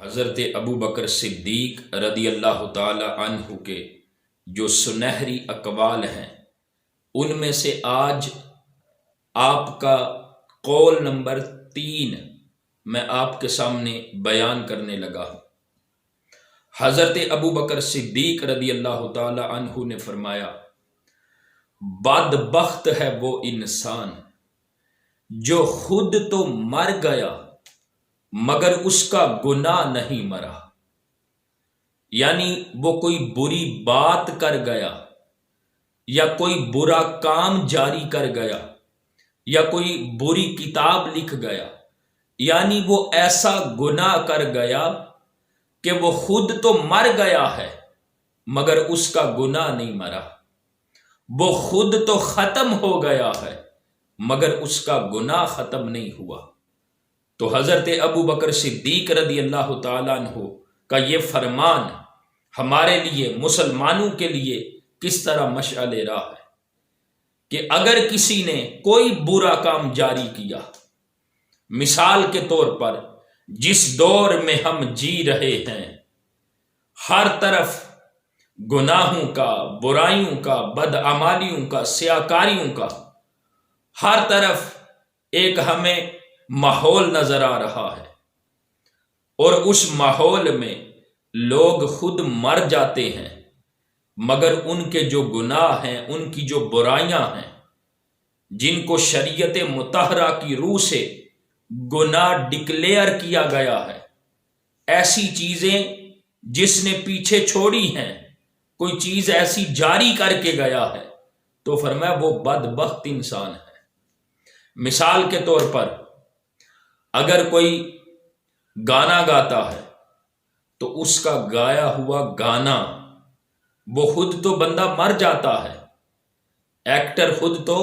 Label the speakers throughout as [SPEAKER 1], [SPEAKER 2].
[SPEAKER 1] حضرت ابو بکر صدیق رضی اللہ تعالی عنہ کے جو سنہری اقوال ہیں ان میں سے آج آپ کا قول نمبر 3 میں آپ کے سامنے بیان کرنے لگا ہوں۔ حضرت ابو بکر صدیق رضی اللہ تعالی عنہ نے فرمایا، بدبخت ہے وہ انسان جو خود تو مر گیا مگر اس کا گناہ نہیں مرا۔ یعنی وہ کوئی بری بات کر گیا یا کوئی برا کام جاری کر گیا یا کوئی بری کتاب لکھ گیا، یعنی وہ ایسا گناہ کر گیا کہ وہ خود تو مر گیا ہے مگر اس کا گناہ نہیں مرا، وہ خود تو ختم ہو گیا ہے مگر اس کا گناہ ختم نہیں ہوا۔ تو حضرت ابو بکر صدیق رضی اللہ تعالیٰ عنہ کا یہ فرمان ہمارے لیے مسلمانوں کے لیے کس طرح مشعل راہ ہے کہ اگر کسی نے کوئی برا کام جاری کیا، مثال کے طور پر جس دور میں ہم جی رہے ہیں ہر طرف گناہوں کا، برائیوں کا، بدعمالیوں کا، سیاکاریوں کا ہر طرف ایک ہمیں ماحول نظر آ رہا ہے، اور اس ماحول میں لوگ خود مر جاتے ہیں مگر ان کے جو گناہ ہیں، ان کی جو برائیاں ہیں جن کو شریعت مطہرہ کی روح سے گناہ ڈکلیئر کیا گیا ہے، ایسی چیزیں جس نے پیچھے چھوڑی ہیں، کوئی چیز ایسی جاری کر کے گیا ہے، تو فرمایا وہ بدبخت انسان ہے۔ مثال کے طور پر اگر کوئی گانا گاتا ہے تو اس کا گایا ہوا گانا، وہ خود تو بندہ مر جاتا ہے، ایکٹر خود تو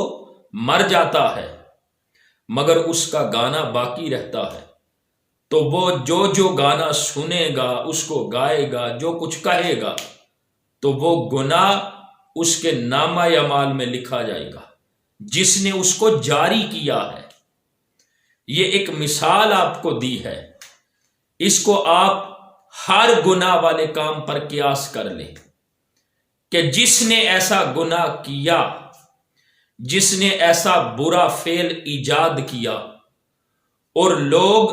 [SPEAKER 1] مر جاتا ہے مگر اس کا گانا باقی رہتا ہے، تو وہ جو گانا سنے گا، اس کو گائے گا، جو کچھ کہے گا، تو وہ گناہ اس کے نامہ اعمال میں لکھا جائے گا جس نے اس کو جاری کیا ہے۔ یہ ایک مثال آپ کو دی ہے، اس کو آپ ہر گناہ والے کام پر قیاس کر لیں کہ جس نے ایسا گناہ کیا، جس نے ایسا برا فعل ایجاد کیا اور لوگ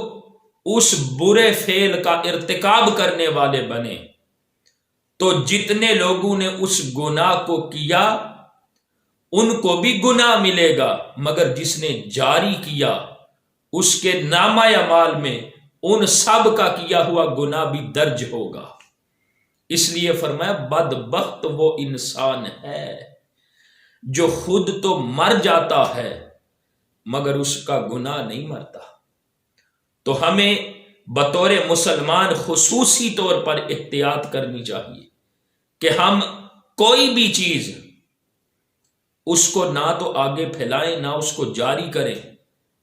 [SPEAKER 1] اس برے فعل کا ارتکاب کرنے والے بنے، تو جتنے لوگوں نے اس گناہ کو کیا ان کو بھی گناہ ملے گا مگر جس نے جاری کیا اس کے نامہ اعمال میں ان سب کا کیا ہوا گناہ بھی درج ہوگا۔ اس لیے فرمایا بدبخت وہ انسان ہے جو خود تو مر جاتا ہے مگر اس کا گناہ نہیں مرتا۔ تو ہمیں بطور مسلمان خصوصی طور پر احتیاط کرنی چاہیے کہ ہم کوئی بھی چیز اس کو نہ تو آگے پھیلائیں، نہ اس کو جاری کریں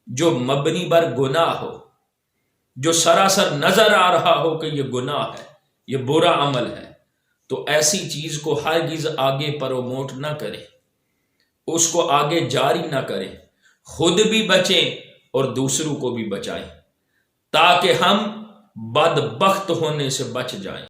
[SPEAKER 1] جو مبنی بر گناہ ہو، جو سراسر نظر آ رہا ہو کہ یہ گناہ ہے، یہ برا عمل ہے، تو ایسی چیز کو ہرگز آگے پروموٹ نہ کریں، اس کو آگے جاری نہ کریں، خود بھی بچیں اور دوسروں کو بھی بچائیں تاکہ ہم بدبخت ہونے سے بچ جائیں۔